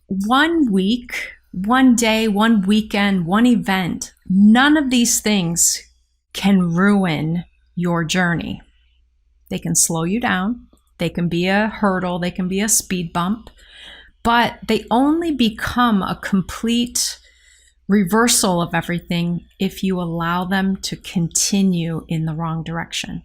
1 week, 1 day, 1 weekend, 1 event, none of these things can ruin your journey. They can slow you down. They can be a hurdle. They can be a speed bump. But they only become a complete reversal of everything if you allow them to continue in the wrong direction.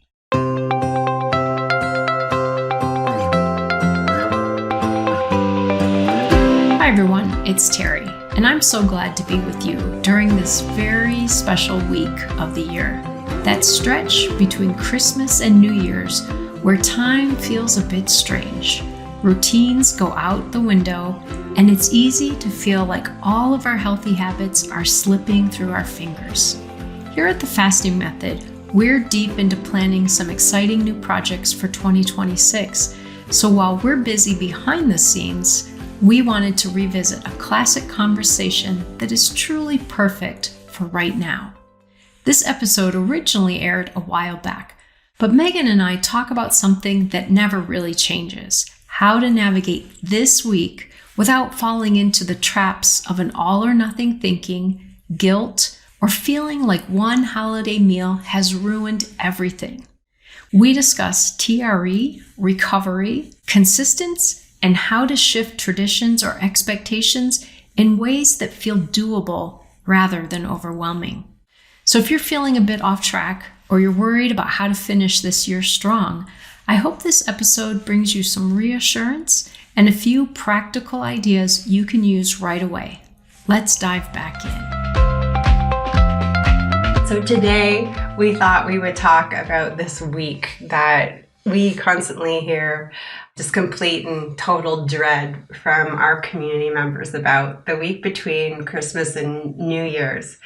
Hi everyone, it's Terri, and I'm so glad to be with you during this very special week of the year. That stretch between Christmas and New Year's where time feels a bit strange. Routines go out the window, and it's easy to feel like all of our healthy habits are slipping through our fingers. Here at the Fasting Method, we're deep into planning some exciting new projects for 2026. So while we're busy behind the scenes, we wanted to revisit a classic conversation that is truly perfect for right now. This episode originally aired a while back, but Megan and I talk about something that never really changes: how to navigate this week without falling into the traps of an all or nothing thinking, guilt, or feeling like one holiday meal has ruined everything. We discuss TRE, recovery, consistency, and how to shift traditions or expectations in ways that feel doable rather than overwhelming. So if you're feeling a bit off track or you're worried about how to finish this year strong, I hope this episode brings you some reassurance and a few practical ideas you can use right away. Let's dive back in. So today we thought we would talk about this week that we constantly hear just complete and total dread from our community members about: the week between Christmas and New Year's.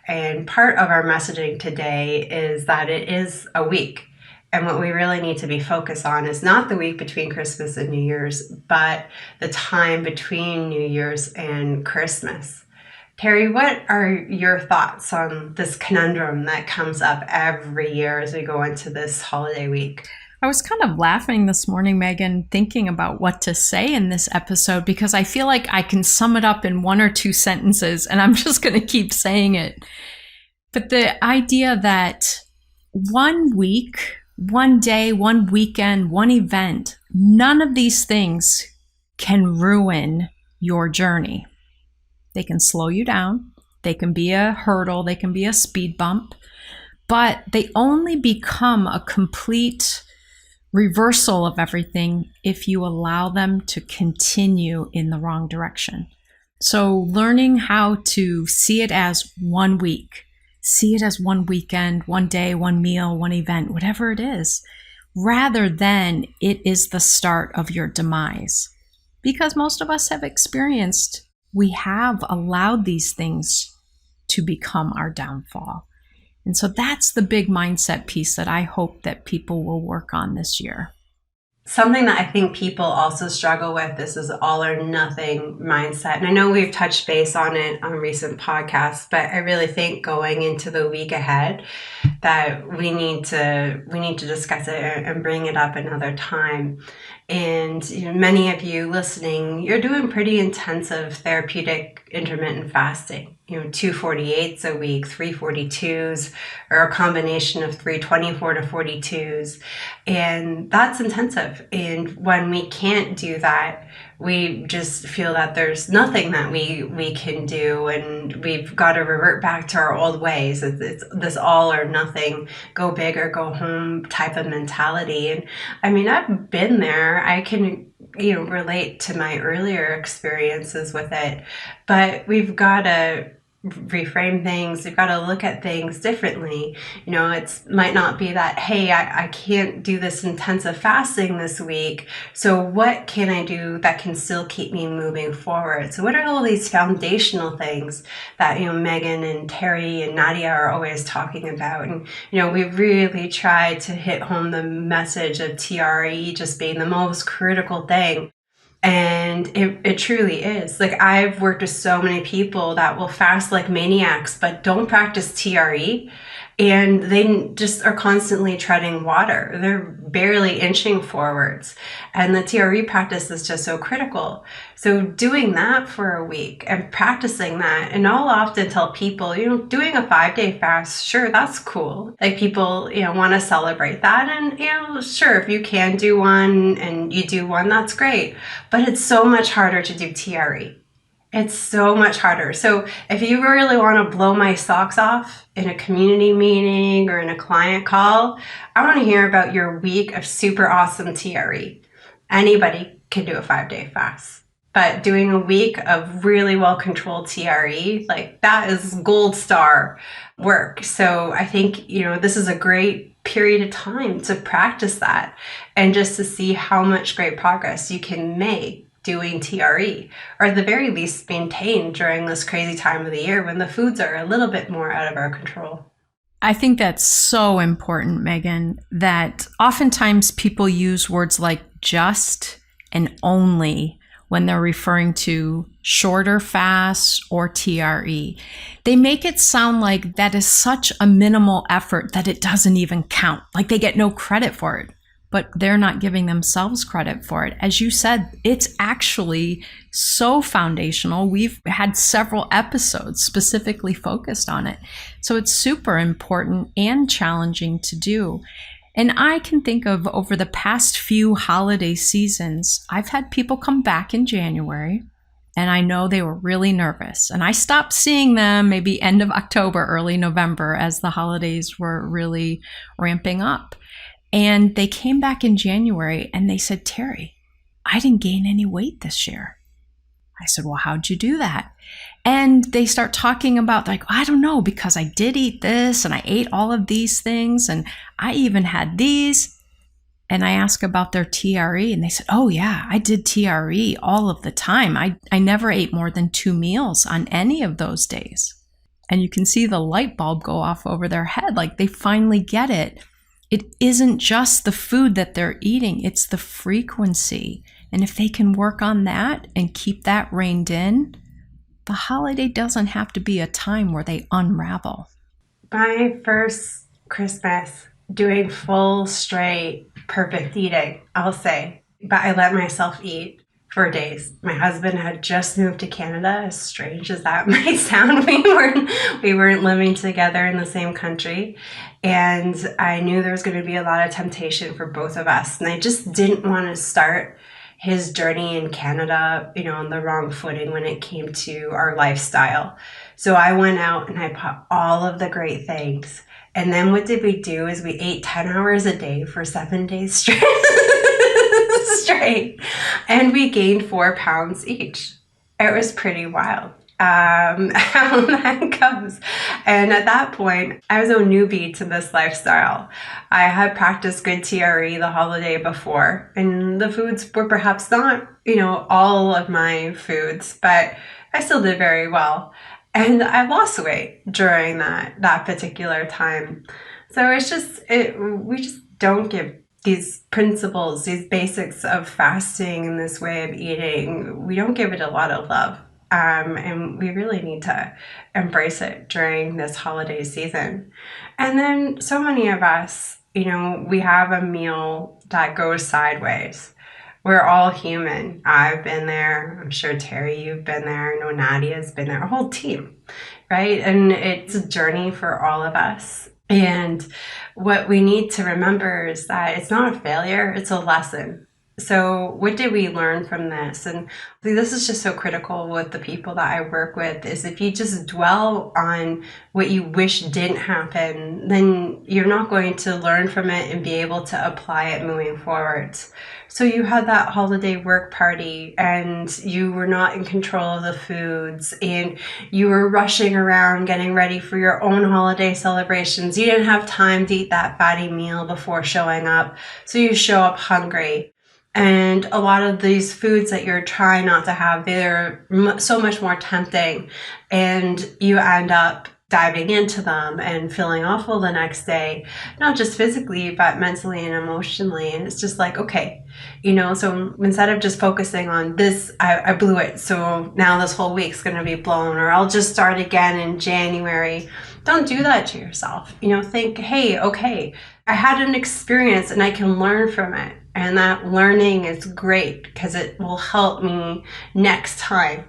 And part of our messaging today is that it is a week. And what we really need to be focused on is not the week between Christmas and New Year's, but the time between New Year's and Christmas. Terri, what are your thoughts on this conundrum that comes up every year as we go into this holiday week? I was kind of laughing this morning, Megan, thinking about what to say in this episode because I feel like I can sum it up in 1 or 2 sentences, and I'm just going to keep saying it. But the idea that 1 week, 1 day, 1 weekend, 1 event, none of these things can ruin your journey. They can slow you down. They can be a hurdle. They can be a speed bump. But they only become a complete reversal of everything if you allow them to continue in the wrong direction. So learning how to see it as 1 week, see it as 1 weekend, 1 day, 1 meal, 1 event, whatever it is, rather than it is the start of your demise. Because most of us have experienced, we have allowed these things to become our downfall. And so that's the big mindset piece that I hope that people will work on this year. Something that I think people also struggle with is this all or nothing mindset. And I know we've touched base on it on recent podcasts, but I really think going into the week ahead that we need to discuss it and bring it up another time. And many of you listening, you're doing pretty intensive therapeutic intermittent fasting. 248s a week, 342s, or a combination of 324 to 42s. And that's intensive. And when we can't do that, we just feel that there's nothing that we can do, and we've got to revert back to our old ways. It's this all or nothing, go big or go home type of mentality. And I mean, I've been there. I can relate to my earlier experiences with it, but we've got to reframe things. We've got to look at things differently. It might not be that, hey, I can't do this intensive fasting this week, so what can I do that can still keep me moving forward? So what are all these foundational things that Megan and Terri and Nadia are always talking about? And we really tried to hit home the message of TRE just being the most critical thing. And it truly is. Like, I've worked with so many people that will fast like maniacs, but don't practice TRE. and they just are constantly treading water. They're barely inching forwards. And the TRE practice is just so critical. So doing that for a week and practicing that, and I'll often tell people, doing a 5-day fast, sure, that's cool. Like people, want to celebrate that. And, sure, if you can do one and you do one, that's great. But it's so much harder to do TRE. It's so much harder. So if you really want to blow my socks off in a community meeting or in a client call, I want to hear about your week of super awesome TRE. Anybody can do a 5-day fast. But doing a week of really well-controlled TRE, like that is gold star work. So I think, this is a great period of time to practice that and just to see how much great progress you can make doing TRE, or at the very least maintain during this crazy time of the year when the foods are a little bit more out of our control. I think that's so important, Megan, that oftentimes people use words like just and only when they're referring to shorter fasts or TRE. They make it sound like that is such a minimal effort that it doesn't even count, like they get no credit for it. But they're not giving themselves credit for it. As you said, it's actually so foundational. We've had several episodes specifically focused on it. So it's super important and challenging to do. And I can think of over the past few holiday seasons, I've had people come back in January, and I know they were really nervous. And I stopped seeing them maybe end of October, early November, as the holidays were really ramping up. And they came back in January and they said, Terri, I didn't gain any weight this year. I said, well, how'd you do that? And they start talking about I don't know, because I did eat this and I ate all of these things and I even had these. And I asked about their TRE and they said, oh yeah, I did TRE all of the time. I never ate more than 2 meals on any of those days. And you can see the light bulb go off over their head. Like they finally get it. It isn't just the food that they're eating, it's the frequency. And if they can work on that and keep that reined in, the holiday doesn't have to be a time where they unravel. My first Christmas doing full, straight, perfect eating, I'll say. But I let myself eat for days. My husband had just moved to Canada, as strange as that might sound. We weren't living together in the same country. And I knew there was going to be a lot of temptation for both of us. And I just didn't want to start his journey in Canada, on the wrong footing when it came to our lifestyle. So I went out and I bought all of the great things. And then what did we do is we ate 10 hours a day for 7 days straight. And we gained 4 pounds each. It was pretty wild. How that goes. And at that point, I was a newbie to this lifestyle. I had practiced good TRE the holiday before, and the foods were perhaps not, all of my foods, but I still did very well. And I lost weight during that particular time. So we just don't give these principles, these basics of fasting and this way of eating, we don't give it a lot of love. And we really need to embrace it during this holiday season. And then so many of us, we have a meal that goes sideways. We're all human. I've been there. I'm sure, Terri, you've been there. I know Nadia's been there. A whole team, right? And it's a journey for all of us. And what we need to remember is that it's not a failure, it's a lesson. So what did we learn from this? And this is just so critical with the people that I work with, is if you just dwell on what you wish didn't happen, then you're not going to learn from it and be able to apply it moving forwards. So you had that holiday work party and you were not in control of the foods and you were rushing around getting ready for your own holiday celebrations. You didn't have time to eat that fatty meal before showing up. So you show up hungry. And a lot of these foods that you're trying not to have, they're so much more tempting. And you end up diving into them and feeling awful the next day, not just physically, but mentally and emotionally. And it's just like, okay, so instead of just focusing on this, I blew it, so now this whole week's going to be blown, or I'll just start again in January, Don't do that to yourself. Think, hey, okay, I had an experience and I can learn from it. And that learning is great because it will help me next time.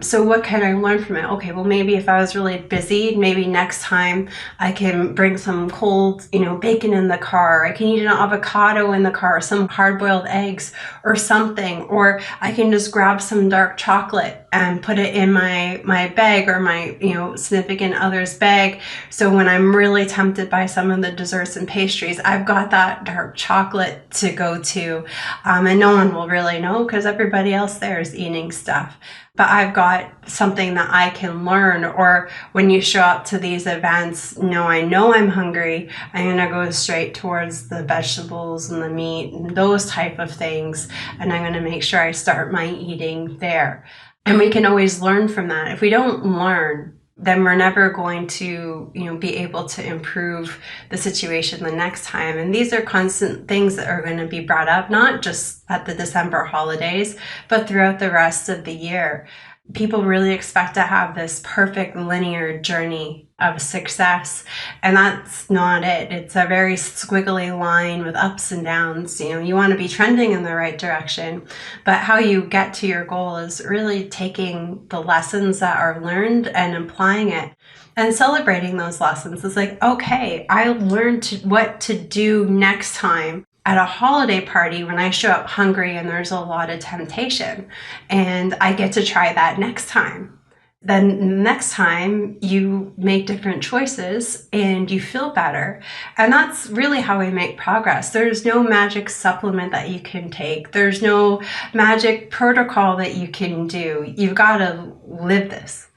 So what can I learn from it? Okay, well, maybe if I was really busy, maybe next time I can bring some cold, bacon in the car. I can eat an avocado in the car, some hard-boiled eggs or something. Or I can just grab some dark chocolate and put it in my bag or my, significant other's bag. So when I'm really tempted by some of the desserts and pastries, I've got that dark chocolate to go to, and no one will really know because everybody else there is eating stuff. But I've got something that I can learn. Or when you show up to these events, I know I'm hungry, I'm going to go straight towards the vegetables and the meat and those type of things, and I'm going to make sure I start my eating there. And we can always learn from that. If we don't learn, then we're never going to, be able to improve the situation the next time. And these are constant things that are going to be brought up, not just at the December holidays, but throughout the rest of the year. People really expect to have this perfect linear journey of success, and that's not it. It's a very squiggly line with ups and downs. You want to be trending in the right direction, but how you get to your goal is really taking the lessons that are learned and applying it and celebrating those lessons. It's like, okay, I learned what to do next time at a holiday party when I show up hungry and there's a lot of temptation, and I get to try that next time. Then next time you make different choices and you feel better. And that's really how we make progress. There's no magic supplement that you can take. There's no magic protocol that you can do. You've got to live this.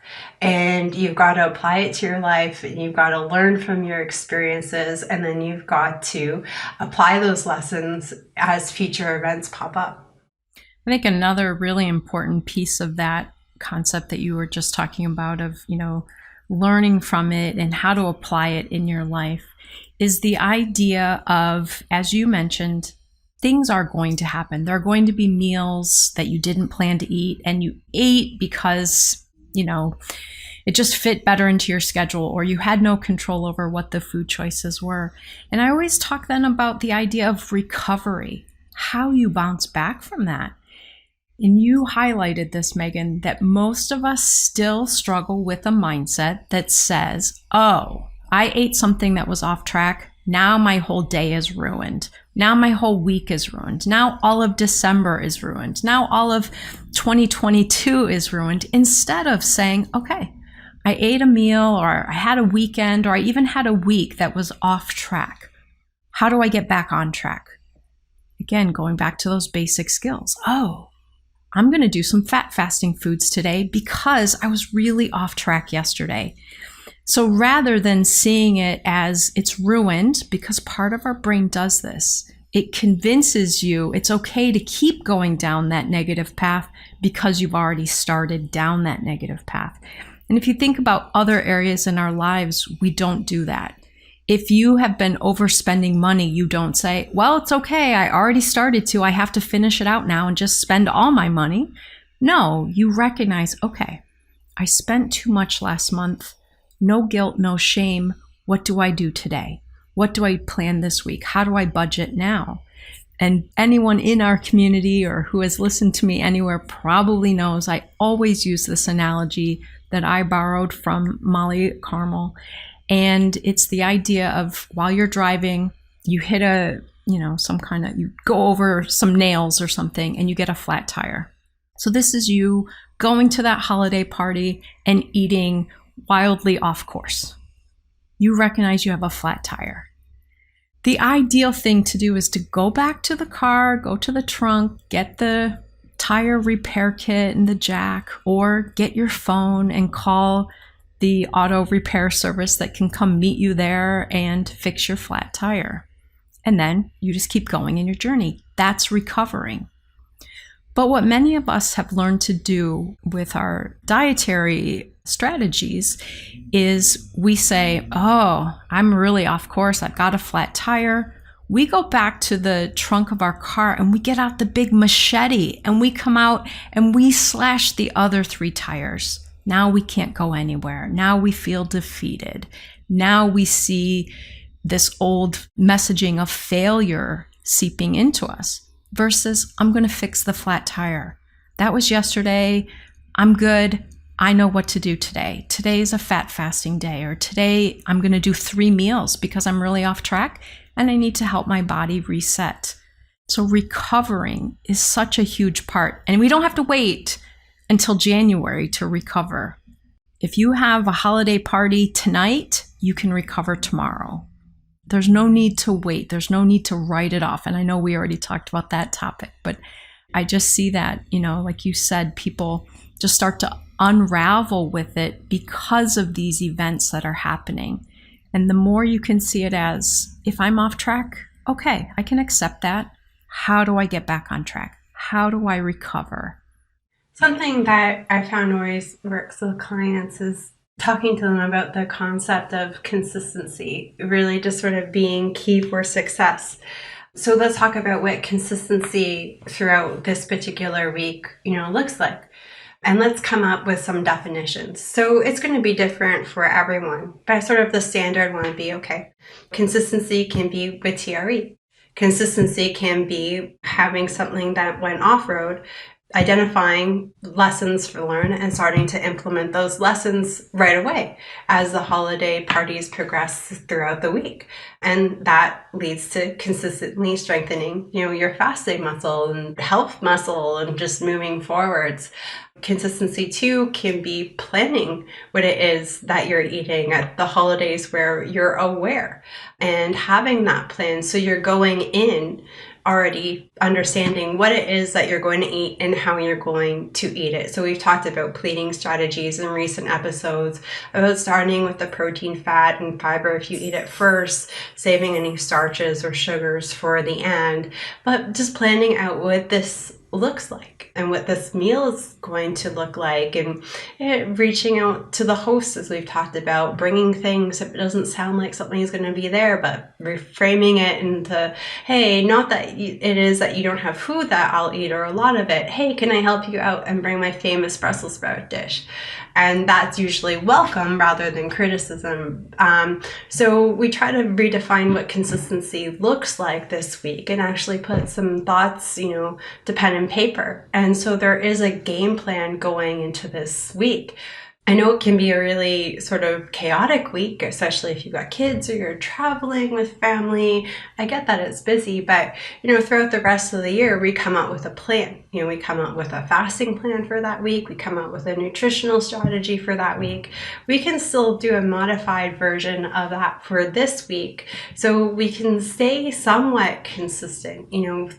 And you've got to apply it to your life, and you've got to learn from your experiences, and then you've got to apply those lessons as future events pop up. I think another really important piece of that concept that you were just talking about of, learning from it and how to apply it in your life is the idea of, as you mentioned, things are going to happen. There are going to be meals that you didn't plan to eat and you ate because it just fit better into your schedule, or you had no control over what the food choices were. And I always talk then about the idea of recovery, how you bounce back from that. And you highlighted this, Megan, that most of us still struggle with a mindset that says, oh, I ate something that was off track. Now my whole day is ruined. Now my whole week is ruined. Now all of December is ruined. Now all of 2022 is ruined. Instead of saying, okay, I ate a meal, or I had a weekend, or I even had a week that was off track. How do I get back on track? Again, going back to those basic skills. Oh, I'm going to do some fat fasting foods today because I was really off track yesterday. So rather than seeing it as it's ruined, because part of our brain does this, it convinces you it's okay to keep going down that negative path because you've already started down that negative path. And if you think about other areas in our lives, we don't do that. If you have been overspending money, you don't say, well, it's okay, I already started to, I have to finish it out now and just spend all my money. No, you recognize, okay, I spent too much last month. No guilt, no shame. What do I do today? What do I plan this week? How do I budget now? And anyone in our community or who has listened to me anywhere probably knows I always use this analogy that I borrowed from Molly Carmel. And it's the idea of while you're driving, you hit you go over some nails or something and you get a flat tire. So this is you going to that holiday party and eating wildly off course. You recognize you have a flat tire. The ideal thing to do is to go back to the car, go to the trunk, get the tire repair kit and the jack, or get your phone and call the auto repair service that can come meet you there and fix your flat tire. And then you just keep going in your journey. That's recovering. But what many of us have learned to do with our dietary strategies is we say, oh, I'm really off course. I've got a flat tire. We go back to the trunk of our car and we get out the big machete and we come out and we slash the other 3 tires. Now we can't go anywhere. Now we feel defeated. Now we see this old messaging of failure seeping into us versus I'm going to fix the flat tire. That was yesterday. I'm good. I know what to do today. Today is a fat fasting day, or today I'm going to do 3 meals because I'm really off track and I need to help my body reset. So recovering is such a huge part, and we don't have to wait until January to recover. If you have a holiday party tonight, you can recover tomorrow. There's no need to wait. There's no need to write it off. And I know we already talked about that topic, but I just see that, like you said, people just start to unravel with it because of these events that are happening. And the more you can see it as, if I'm off track, okay, I can accept that. How do I get back on track? How do I recover? Something that I found always works with clients is talking to them about the concept of consistency, really just sort of being key for success. So let's talk about what consistency throughout this particular week, looks like. And let's come up with some definitions. So it's going to be different for everyone, but sort of the standard one would be, okay, consistency can be with TRE. Consistency can be having something that went off-road, identifying lessons to learn and starting to implement those lessons right away as the holiday parties progress throughout the week. And that leads to consistently strengthening, your fasting muscle and health muscle and just moving forwards. Consistency too can be planning what it is that you're eating at the holidays where you're aware and having that plan. So you're going in already understanding what it is that you're going to eat and how you're going to eat it. So we've talked about plating strategies in recent episodes, about starting with the protein, fat, and fiber if you eat it first, saving any starches or sugars for the end, but just planning out what this looks like and what this meal is going to look like, and reaching out to the host, as we've talked about, bringing things if it doesn't sound like something is going to be there, but reframing it into, hey, not that it is that you don't have food that I'll eat or a lot of it. Hey, can I help you out and bring my famous Brussels sprout dish? And that's usually welcome rather than criticism. So we try to redefine what consistency looks like this week and actually put some thoughts, to pen and paper. And so there is a game plan going into this week. I know it can be a really sort of chaotic week, especially if you've got kids or you're traveling with family. I get that it's busy, but throughout the rest of the year, we come up with a plan. We come up with a fasting plan for that week. We come up with a nutritional strategy for that week. We can still do a modified version of that for this week, so we can stay somewhat consistent,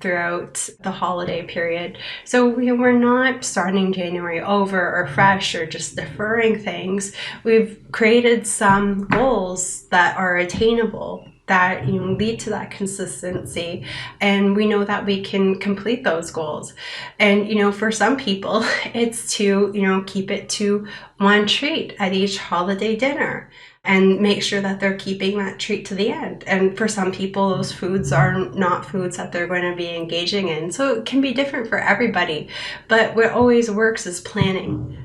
throughout the holiday period. So we're not starting January over or fresh or just deferring things. We've created some goals that are attainable, that lead to that consistency, and we know that we can complete those goals. And for some people, it's to keep it to one treat at each holiday dinner and make sure that they're keeping that treat to the end. And for some people, those foods are not foods that they're going to be engaging in. So it can be different for everybody, but what always works is planning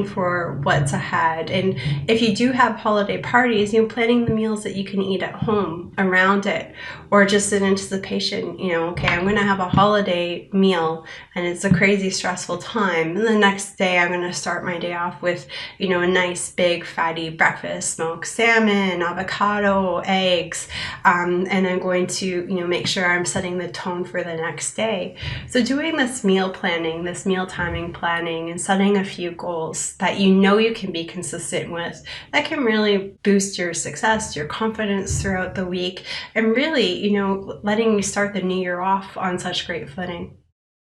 for what's ahead. And if you do have holiday parties, planning the meals that you can eat at home around it, or just in anticipation, okay, I'm going to have a holiday meal and it's a crazy stressful time. And the next day I'm going to start my day off with, a nice big fatty breakfast, smoked salmon, avocado, eggs. And I'm going to, make sure I'm setting the tone for the next day. So doing this meal planning, this meal timing planning, and setting a few goals that you can be consistent with, that can really boost your success, your confidence throughout the week, and really, letting you start the new year off on such great footing.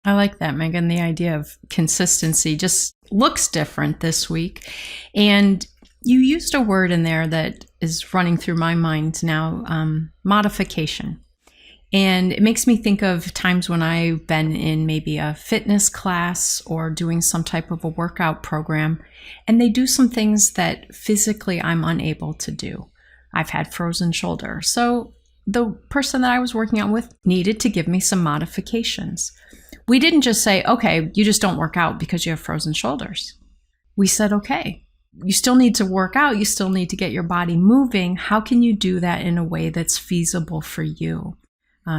I like that, Megan. The idea of consistency just looks different this week. And you used a word in there that is running through my mind now, modification. And it makes me think of times when I've been in maybe a fitness class or doing some type of a workout program, and they do some things that physically I'm unable to do. I've had frozen shoulder. So the person that I was working out with needed to give me some modifications. We didn't just say, okay, you just don't work out because you have frozen shoulders. we said, okay, you still need to work out. You still need to get your body moving. How can you do that in a way that's feasible for you?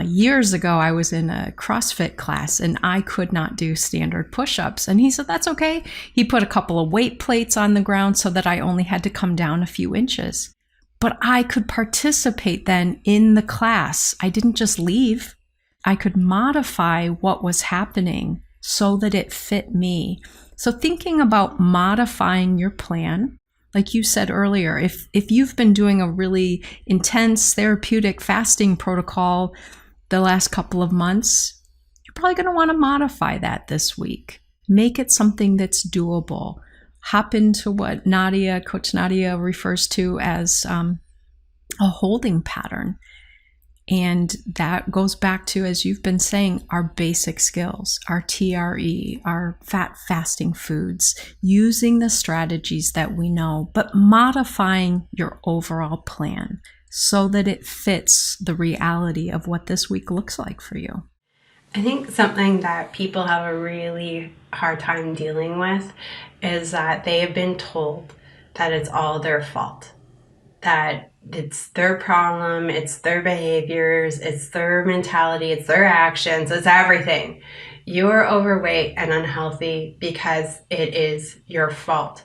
Years ago, I was in a CrossFit class and I could not do standard push-ups. And he said, that's okay. He put a couple of weight plates on the ground so that I only had to come down a few inches. But I could participate then in the class. I didn't just leave. I could modify what was happening so that it fit me. So thinking about modifying your plan, like you said earlier, if you've been doing a really intense therapeutic fasting protocol the last couple of months, you're probably going to want to modify that this week. Make it something that's doable. Hop into what Coach Nadia refers to as a holding pattern. And that goes back to, as you've been saying, our basic skills, our TRE, our fat fasting foods, using the strategies that we know, but modifying your overall plan so that it fits the reality of what this week looks like for you. I think something that people have a really hard time dealing with is that they have been told that it's all their fault, that it's their problem, it's their behaviors, it's their mentality, it's their actions, it's everything. You're overweight and unhealthy because it is your fault.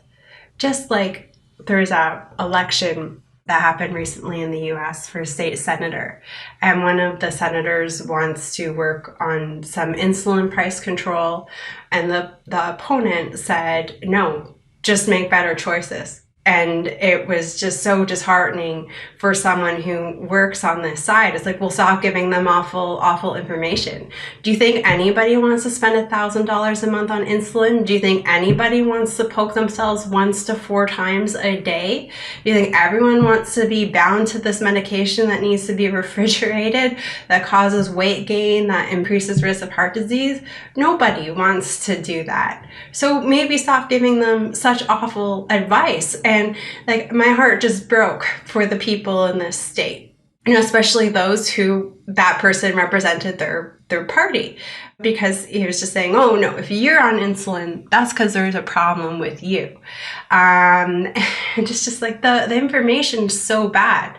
Just like there's an election that happened recently in the US for state senator, and one of the senators wants to work on some insulin price control, and the opponent said, no, just make better choices. And it was just so disheartening for someone who works on this side. It's like, well, stop giving them awful information. Do you think anybody wants to spend $1,000 a month on insulin? Do you think anybody wants to poke themselves 1 to 4 times a day? Do you think everyone wants to be bound to this medication that needs to be refrigerated, that causes weight gain, that increases risk of heart disease? Nobody wants to do that. So maybe stop giving them such awful advice. And like, my heart just broke for the people in this state, especially those who that person represented their party, because he was just saying, oh no, if you're on insulin, that's because there's a problem with you. And just like the information is so bad.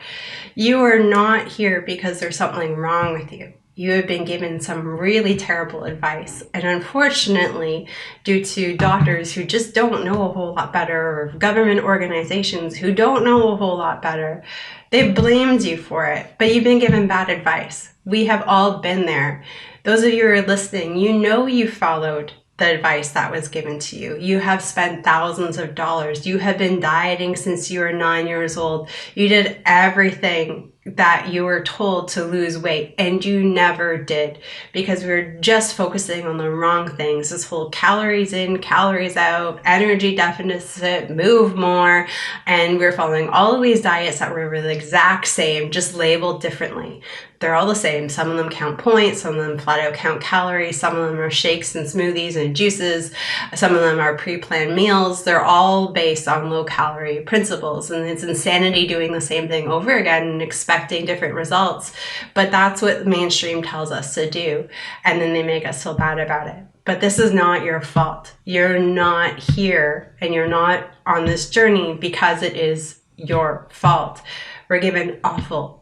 You are not here because there's something wrong with you. You have been given some really terrible advice. And unfortunately, due to doctors who just don't know a whole lot better, or government organizations who don't know a whole lot better, they blamed you for it. But you've been given bad advice. We have all been there. Those of you who are listening, you followed the advice that was given to you. You have spent thousands of dollars. You have been dieting since you were 9 years old. You did everything that you were told to lose weight, and you never did, because we were just focusing on the wrong things. This whole calories in, calories out, energy deficit, move more, and we're following all of these diets that were the exact same, just labeled differently. They're all the same. Some of them count points, some of them flat out count calories, some of them are shakes and smoothies and juices, some of them are pre-planned meals. They're all based on low-calorie principles, and it's insanity doing the same thing over again and expecting different results. But that's what mainstream tells us to do, and then they make us feel bad about it. But this is not your fault. You're not here, and you're not on this journey because it is your fault. We're given awful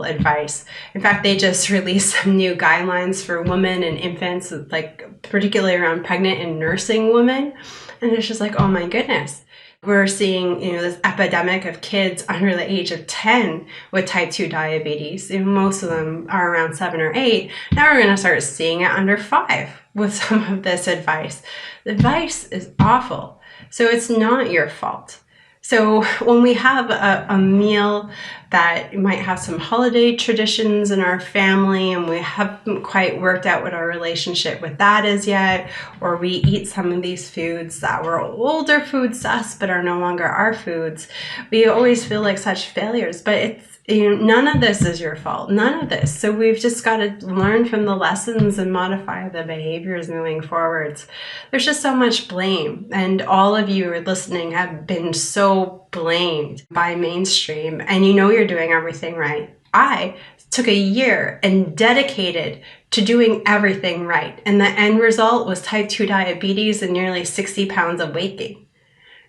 advice. In fact, they just released some new guidelines for women and infants, like particularly around pregnant and nursing women. And it's just like, oh my goodness. We're seeing, this epidemic of kids under the age of 10 with type 2 diabetes. Most of them are around 7 or 8. Now we're going to start seeing it under 5 with some of this advice. The advice is awful. So it's not your fault. So when we have a meal that might have some holiday traditions in our family, and we haven't quite worked out what our relationship with that is yet, or we eat some of these foods that were older foods to us but are no longer our foods, we always feel like such failures. But it's none of this is your fault. None of this. So we've just got to learn from the lessons and modify the behaviors moving forwards. There's just so much blame. And all of you who are listening have been so blamed by mainstream. And you're doing everything right. I took a year and dedicated to doing everything right. And the end result was type 2 diabetes and nearly 60 pounds of weight gain.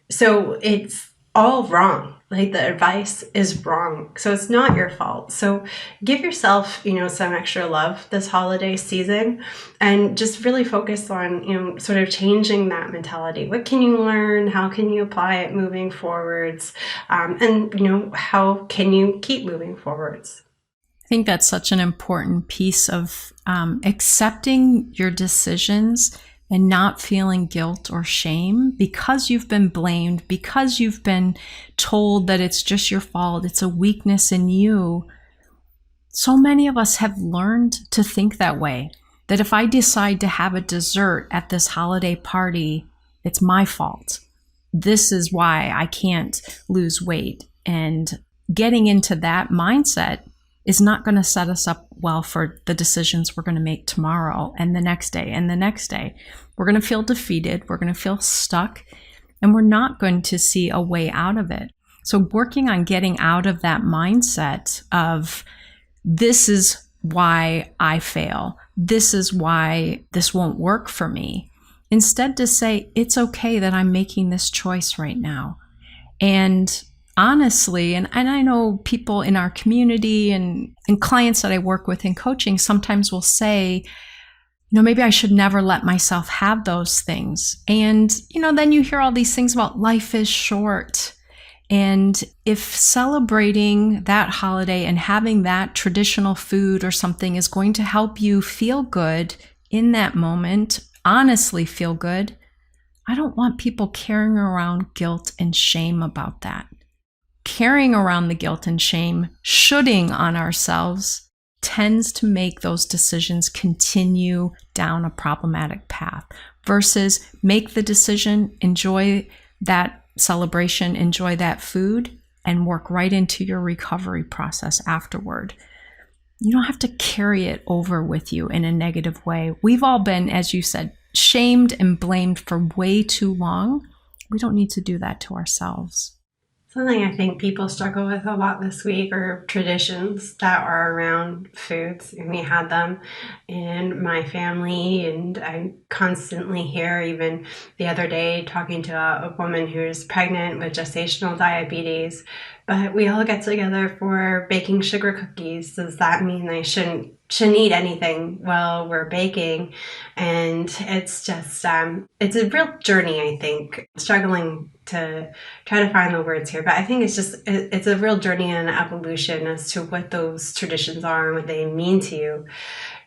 So it's all wrong. Like, the advice is wrong. So it's not your fault. So give yourself, some extra love this holiday season, and just really focus on, sort of changing that mentality. What can you learn? How can you apply it moving forwards? And how can you keep moving forwards? I think that's such an important piece of accepting your decisions and not feeling guilt or shame because you've been blamed, because you've been told that it's just your fault, it's a weakness in you. So many of us have learned to think that way, that if I decide to have a dessert at this holiday party, it's my fault. This is why I can't lose weight. And getting into that mindset is not going to set us up well for the decisions we're going to make tomorrow and the next day and the next day. We're going to feel defeated. We're going to feel stuck, and we're not going to see a way out of it. So working on getting out of that mindset of, this is why I fail, this is why this won't work for me. Instead, to say, it's okay that I'm making this choice right now. And honestly, and I know people in our community and clients that I work with in coaching sometimes will say, maybe I should never let myself have those things. And, then you hear all these things about life is short. And if celebrating that holiday and having that traditional food or something is going to help you feel good in that moment, honestly feel good, I don't want people carrying around guilt and shame about that. Carrying around the guilt and shame, shoulding on ourselves, tends to make those decisions continue down a problematic path versus make the decision, enjoy that celebration, enjoy that food, and work right into your recovery process afterward. You don't have to carry it over with you in a negative way. We've all been, as you said, shamed and blamed for way too long. We don't need to do that to ourselves. Something I think people struggle with a lot this week are traditions that are around foods. And we had them in my family, and I constantly hear, even the other day, talking to a woman who's pregnant with gestational diabetes. But we all get together for baking sugar cookies. Does that mean I shouldn't eat anything while we're baking? And it's just, it's a real journey, I think, struggling to try to find the words here. But I think it's a real journey and an evolution as to what those traditions are and what they mean to you.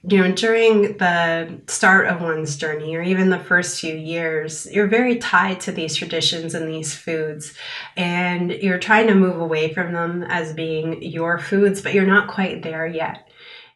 During the start of one's journey, or even the first few years, you're very tied to these traditions and these foods, and you're trying to move away from them as being your foods, but you're not quite there yet.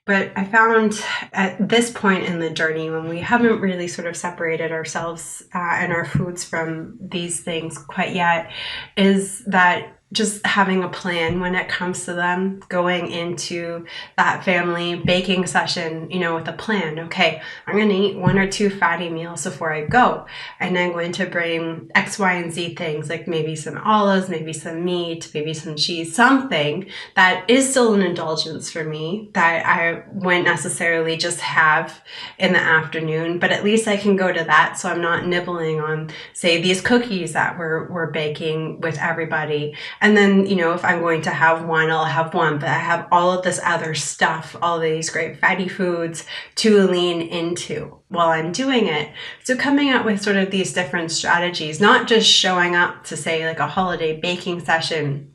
But I found at this point in the journey, when we haven't really sort of separated ourselves and our foods from these things quite yet, is that just having a plan when it comes to them, going into that family baking session, with a plan. Okay, I'm going to eat 1 or 2 fatty meals before I go. And I'm going to bring X, Y, and Z things, like maybe some olives, maybe some meat, maybe some cheese, something that is still an indulgence for me that I wouldn't necessarily just have in the afternoon, but at least I can go to that. So I'm not nibbling on, say, these cookies that we're baking with everybody. And then, if I'm going to have one, I'll have one, but I have all of this other stuff, all of these great fatty foods to lean into while I'm doing it. So coming up with sort of these different strategies, not just showing up to, say, like a holiday baking session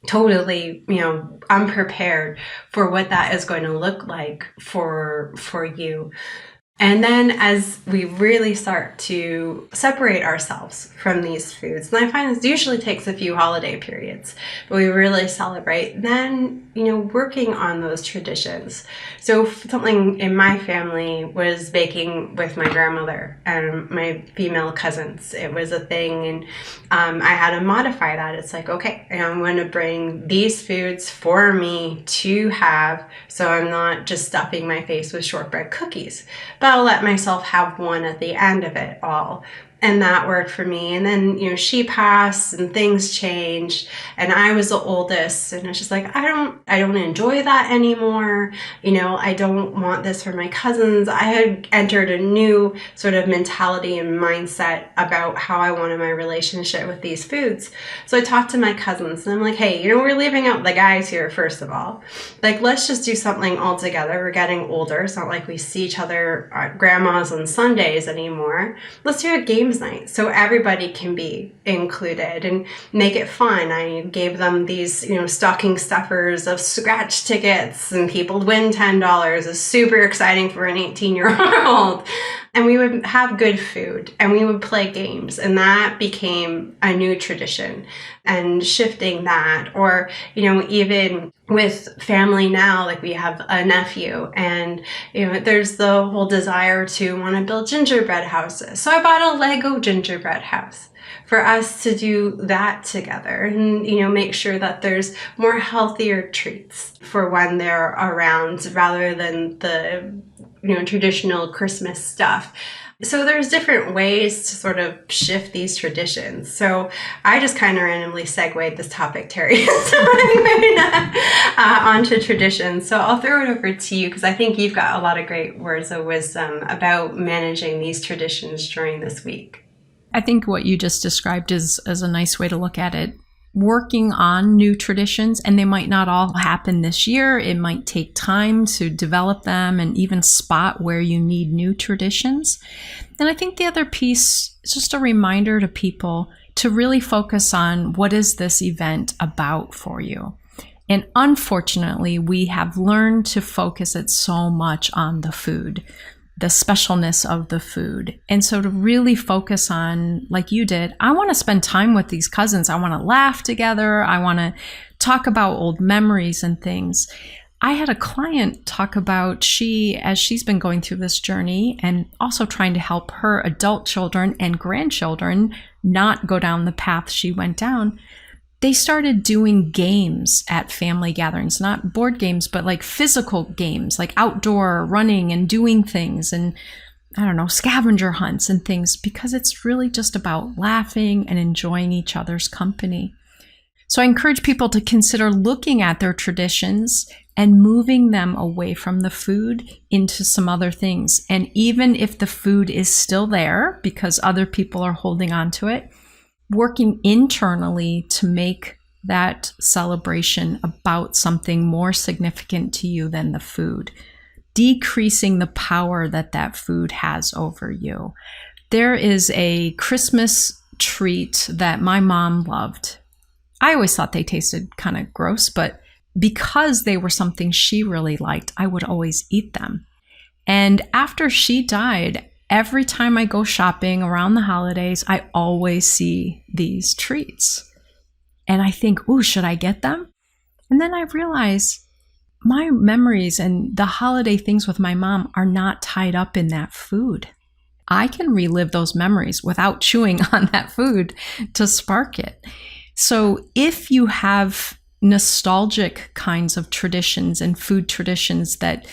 totally, unprepared for what that is going to look like for you. And then as we really start to separate ourselves from these foods, and I find this usually takes a few holiday periods, but we really celebrate, then, working on those traditions. So something in my family was baking with my grandmother and my female cousins. It was a thing, and I had to modify that. It's like, okay, I'm going to bring these foods for me to have, so I'm not just stuffing my face with shortbread cookies. But I'll let myself have one at the end of it all. And that worked for me. And then, she passed and things changed, and I was the oldest, and I was just like, I don't enjoy that anymore. I don't want this for my cousins. I had entered a new sort of mentality and mindset about how I wanted my relationship with these foods. So I talked to my cousins, and I'm like, hey, we're leaving out the guys here, first of all. Like, let's just do something all together. We're getting older. It's not like we see each other at grandma's on Sundays anymore. Let's do a games night so everybody can be included and make it fun. I gave them these, stocking stuffers of scratch tickets, and people win $10. It's super exciting for an 18-year-old. And we would have good food and we would play games, and that became a new tradition. And shifting that, or, even with family now, like we have a nephew, and, there's the whole desire to want to build gingerbread houses. So I bought a Lego gingerbread house for us to do that together, and, make sure that there's more healthier treats for when they're around rather than the, traditional Christmas stuff. So there's different ways to sort of shift these traditions. So I just kind of randomly segued this topic, Terri, onto traditions. So I'll throw it over to you, because I think you've got a lot of great words of wisdom about managing these traditions during this week. I think what you just described is a nice way to look at it. Working on new traditions, and they might not all happen this year. It might take time to develop them and even spot where you need new traditions. And I think the other piece is just a reminder to people to really focus on, what is this event about for you? And unfortunately, we have learned to focus it so much on the food, the specialness of the food. And so to really focus on, like you did, I want to spend time with these cousins. I want to laugh together. I want to talk about old memories and things. I had a client talk about as she's been going through this journey and also trying to help her adult children and grandchildren not go down the path she went down. They started doing games at family gatherings, not board games, but like physical games, like outdoor running and doing things, and scavenger hunts and things, because it's really just about laughing and enjoying each other's company. So I encourage people to consider looking at their traditions and moving them away from the food into some other things. And even if the food is still there because other people are holding on to it, working internally to make that celebration about something more significant to you than the food, decreasing the power that food has over you. There is a Christmas treat that my mom loved. I always thought they tasted kind of gross, but because they were something she really liked, I would always eat them. And after she died, every time I go shopping around the holidays, I always see these treats. And I think, ooh, should I get them? And then I realize my memories and the holiday things with my mom are not tied up in that food. I can relive those memories without chewing on that food to spark it. So if you have nostalgic kinds of traditions and food traditions that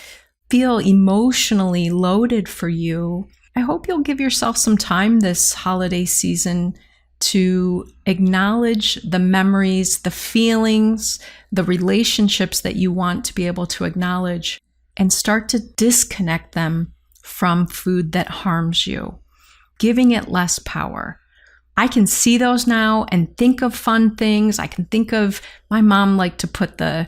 feel emotionally loaded for you, I hope you'll give yourself some time this holiday season to acknowledge the memories, the feelings, the relationships that you want to be able to acknowledge, and start to disconnect them from food that harms you, giving it less power. I can see those now and think of fun things. I can think of my mom liked to put the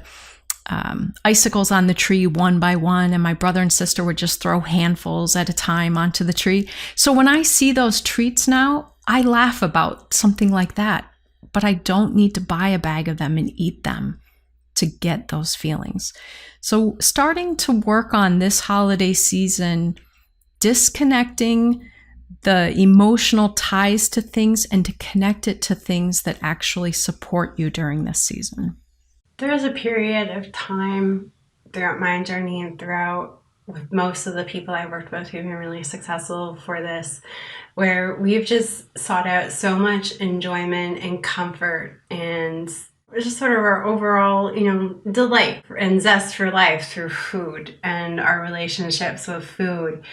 icicles on the tree one by one, and my brother and sister would just throw handfuls at a time onto the tree. So when I see those treats now, I laugh about something like that, but I don't need to buy a bag of them and eat them to get those feelings. So starting to work on this holiday season, disconnecting the emotional ties to things and to connect it to things that actually support you during this season. There was a period of time throughout my journey and throughout with most of the people I worked with who've been really successful for this, where we've just sought out so much enjoyment and comfort and just sort of our overall, delight and zest for life through food and our relationships with food.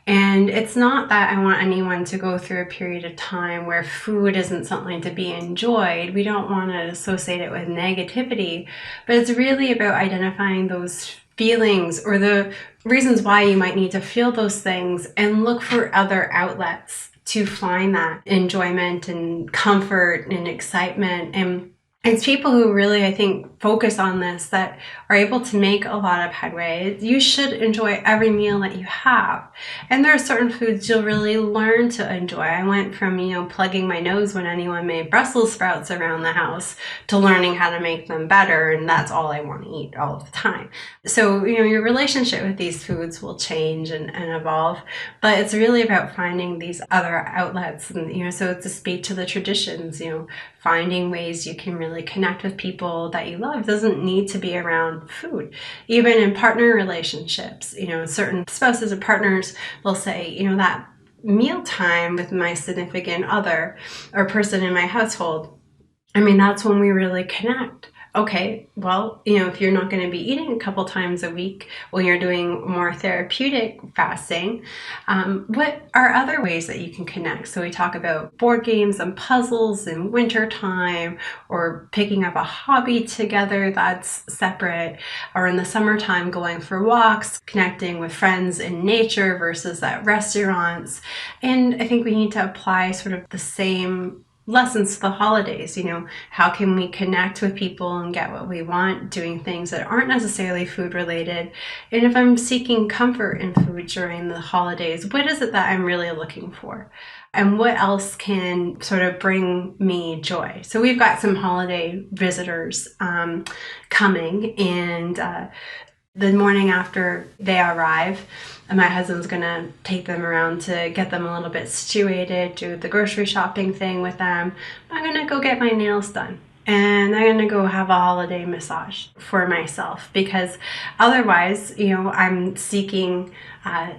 And it's not that I want anyone to go through a period of time where food isn't something to be enjoyed. We don't want to associate it with negativity, but it's really about identifying those feelings or the reasons why you might need to feel those things and look for other outlets to find that enjoyment and comfort and excitement. And it's people who really, I think, focus on this that are able to make a lot of headway. You should enjoy every meal that you have. And there are certain foods you'll really learn to enjoy. I went from, plugging my nose when anyone made Brussels sprouts around the house to learning how to make them better. And that's all I want to eat all of the time. So, your relationship with these foods will change and evolve. But it's really about finding these other outlets. And, so to speak to the traditions, finding ways you can really connect with people that you love. It doesn't need to be around food. Even in partner relationships, certain spouses or partners will say, that meal time with my significant other or person in my household, that's when we really connect. Okay, well, if you're not going to be eating a couple times a week when you're doing more therapeutic fasting, what are other ways that you can connect? So we talk about board games and puzzles in wintertime, or picking up a hobby together that's separate, or in the summertime going for walks, connecting with friends in nature versus at restaurants. And I think we need to apply sort of the same lessons to the holidays. How can we connect with people and get what we want, doing things that aren't necessarily food related? And if I'm seeking comfort in food during the holidays, what is it that I'm really looking for? And what else can sort of bring me joy? So we've got some holiday visitors coming, and the morning after they arrive, my husband's gonna take them around to get them a little bit situated, do the grocery shopping thing with them. I'm gonna go get my nails done. And I'm gonna go have a holiday massage for myself, because otherwise, I'm seeking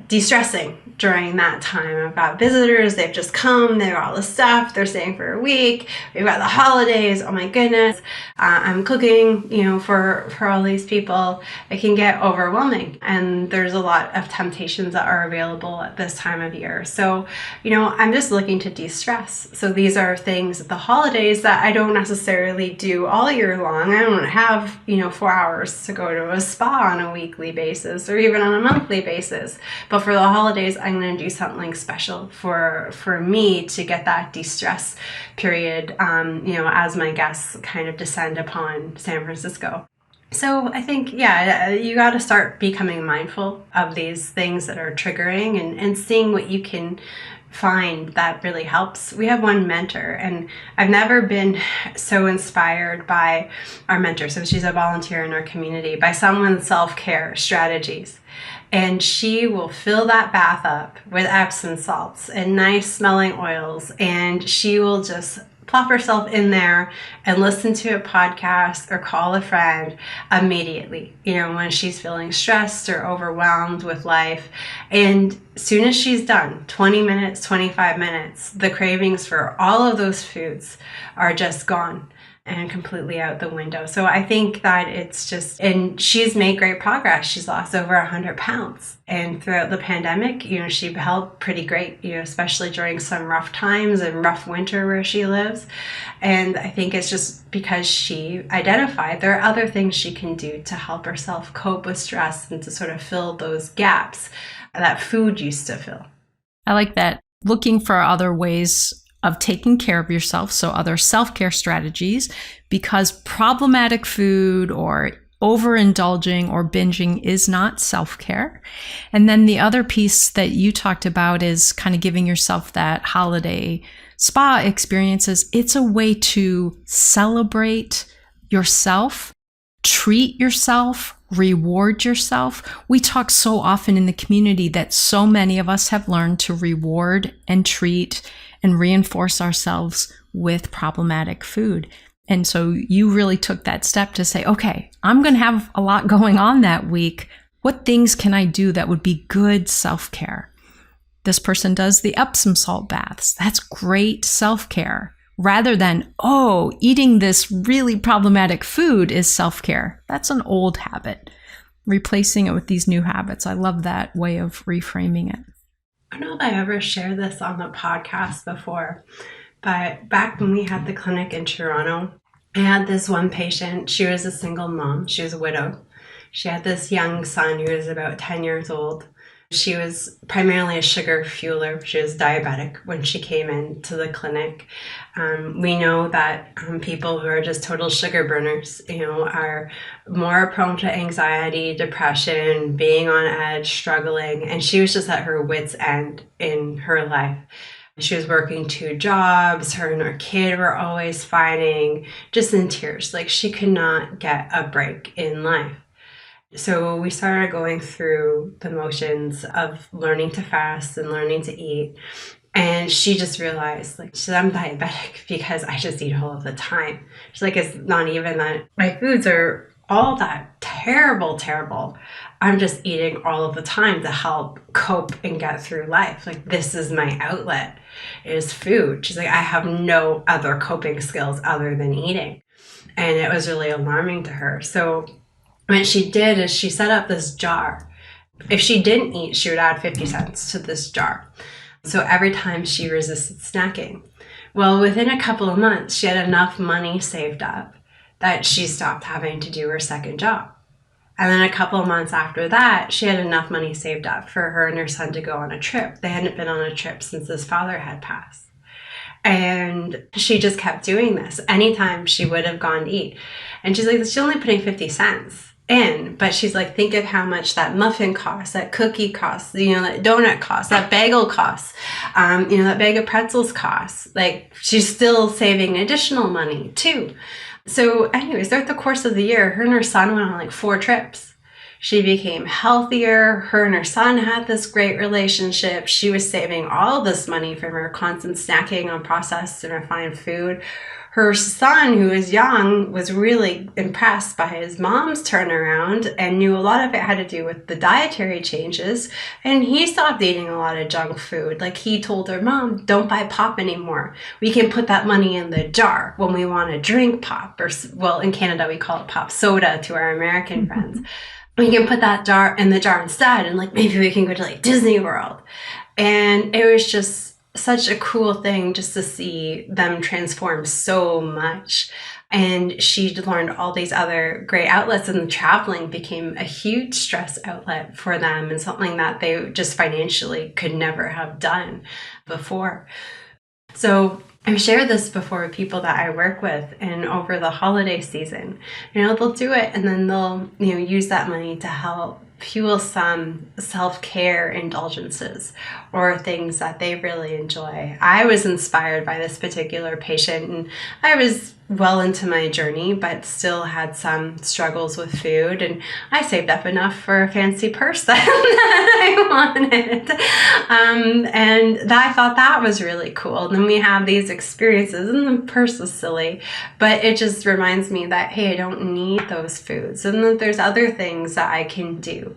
de-stressing during that time. I've got visitors, they've just come, they've got all the stuff, they're staying for a week, we've got the holidays, oh my goodness. I'm cooking, for all these people. It can get overwhelming, and there's a lot of temptations that are available at this time of year. So, I'm just looking to de-stress. So these are things at the holidays that I don't necessarily do all year long. I don't have, 4 hours to go to a spa on a weekly basis or even on a monthly basis. But for the holidays, I'm going to do something special for me to get that de-stress period, as my guests kind of descend upon San Francisco. So I think, you got to start becoming mindful of these things that are triggering and seeing what you can find that really helps. We have one mentor, and I've never been so inspired by our mentor. So she's a volunteer in our community, by someone's self-care strategies. And she will fill that bath up with Epsom salts and nice smelling oils, and she will just plop herself in there and listen to a podcast or call a friend immediately, when she's feeling stressed or overwhelmed with life. And as soon as she's done, 20 minutes, 25 minutes, the cravings for all of those foods are just gone and completely out the window. So I think that it's just, and she's made great progress. She's lost over 100 pounds. And throughout the pandemic, she held pretty great, especially during some rough times and rough winter where she lives. And I think it's just because she identified there are other things she can do to help herself cope with stress and to sort of fill those gaps that food used to fill. I like that. Looking for other ways of taking care of yourself, so other self-care strategies, because problematic food or overindulging or binging is not self-care. And then the other piece that you talked about is kind of giving yourself that holiday spa experiences. It's a way to celebrate yourself, treat yourself, reward yourself. We talk so often in the community that so many of us have learned to reward and treat and reinforce ourselves with problematic food. And so you really took that step to say, okay, I'm going to have a lot going on that week. What things can I do that would be good self-care? This person does the Epsom salt baths. That's great self-care. rather than, oh, eating this really problematic food is self-care. That's an old habit. Replacing it with these new habits. I love that way of reframing it. I don't know if I ever shared this on the podcast before, but back when we had the clinic in Toronto, I had this one patient. She was a single mom. She was a widow. She had this young son who was about 10 years old. She was primarily a sugar fueler. She was diabetic when she came into the clinic. We know that people who are just total sugar burners, are more prone to anxiety, depression, being on edge, struggling. And she was just at her wit's end in her life. She was working 2 jobs. Her and her kid were always fighting, just in tears. Like, she could not get a break in life. So we started going through the motions of learning to fast and learning to eat. And she just realized, like, I'm diabetic because I just eat all of the time. She's like, it's not even that my foods are all that terrible. I'm just eating all of the time to help cope and get through life. Like, this is my outlet, is food. She's like, I have no other coping skills other than eating. And it was really alarming to her. So what she did is she set up this jar. If she didn't eat, she would add 50 cents to this jar. So every time she resisted snacking. Well, within a couple of months, she had enough money saved up that she stopped having to do her second job. And then a couple of months after that, she had enough money saved up for her and her son to go on a trip. They hadn't been on a trip since his father had passed. And she just kept doing this anytime she would have gone to eat. And she's like, she's only putting 50 cents in, but she's like, think of how much that muffin costs, that cookie costs, that donut costs, that bagel costs, that bag of pretzels costs. Like, she's still saving additional money too. So anyways, throughout the course of the year, her and her son went on like 4 trips. She became healthier. Her and her son had this great relationship. She was saving all this money from her constant snacking on processed and refined food. Her son, who was young, was really impressed by his mom's turnaround and knew a lot of it had to do with the dietary changes. And he stopped eating a lot of junk food. Like, he told her, Mom, don't buy pop anymore. We can put that money in the jar when we want to drink pop. Or, well, in Canada, we call it pop soda to our American friends. We can put that jar in the jar instead. And like, maybe we can go to like Disney World. And it was just such a cool thing just to see them transform so much. And she learned all these other great outlets, and the traveling became a huge stress outlet for them and something that they just financially could never have done before. So I've shared this before with people that I work with, and over the holiday season, they'll do it and then they'll, use that money to help fuel some self-care indulgences or things that they really enjoy. I was inspired by this particular patient, and I was well into my journey, but still had some struggles with food. And I saved up enough for a fancy purse that I wanted. And I thought that was really cool. And then we have these experiences, and the purse was silly, but it just reminds me that, hey, I don't need those foods, and that there's other things that I can do.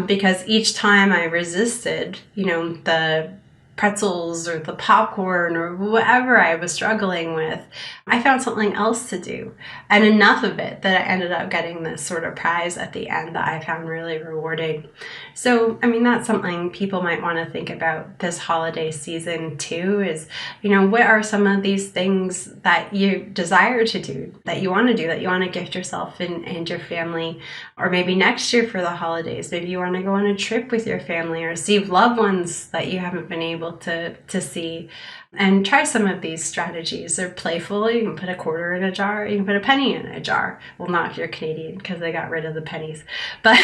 Because each time I resisted, the pretzels or the popcorn or whatever I was struggling with, I found something else to do, and enough of it that I ended up getting this sort of prize at the end that I found really rewarding. So, that's something people might want to think about this holiday season too, is, what are some of these things that you desire to do, that you want to do, that you want to gift yourself and your family, or maybe next year for the holidays, maybe you want to go on a trip with your family or see loved ones that you haven't been able to see, and try some of these strategies. They're playful. You can put a quarter in a jar. You can put a penny in a jar. Well, not if you're Canadian, because they got rid of the pennies. But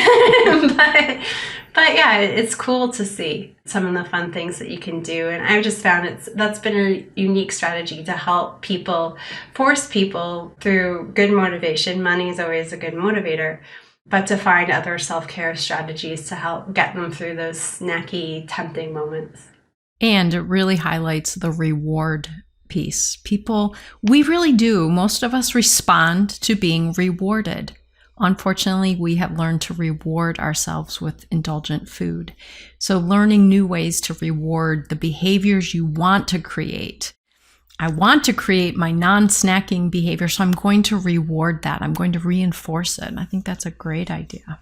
yeah, it's cool to see some of the fun things that you can do. And I just found that's been a unique strategy to help force people through good motivation. Money is always a good motivator, but to find other self-care strategies to help get them through those snacky, tempting moments. And it really highlights the reward piece. We really do. Most of us respond to being rewarded. Unfortunately, we have learned to reward ourselves with indulgent food. So learning new ways to reward the behaviors you want to create. I want to create my non-snacking behavior, so I'm going to reward that. I'm going to reinforce it. And I think that's a great idea.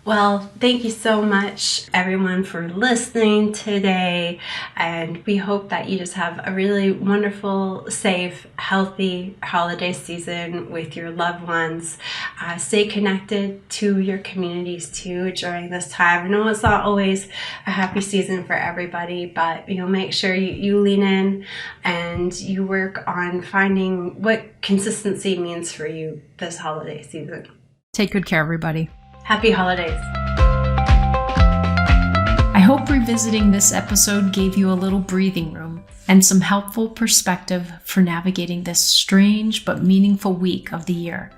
Well, thank you so much, everyone, for listening today. And we hope that you just have a really wonderful, safe, healthy holiday season with your loved ones. Stay connected to your communities too during this time. I know it's not always a happy season for everybody, but make sure you lean in and you work on finding what consistency means for you this holiday season. Take good care, everybody. Happy holidays. I hope revisiting this episode gave you a little breathing room and some helpful perspective for navigating this strange but meaningful week of the year.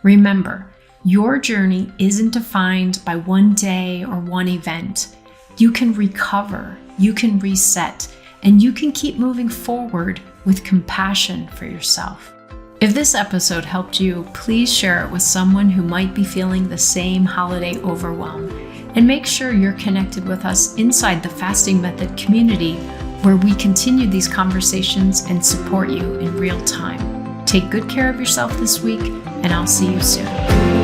Remember, your journey isn't defined by one day or one event. You can recover, you can reset, and you can keep moving forward with compassion for yourself. If this episode helped you, please share it with someone who might be feeling the same holiday overwhelm. And make sure you're connected with us inside the Fasting Method community, where we continue these conversations and support you in real time. Take good care of yourself this week, and I'll see you soon.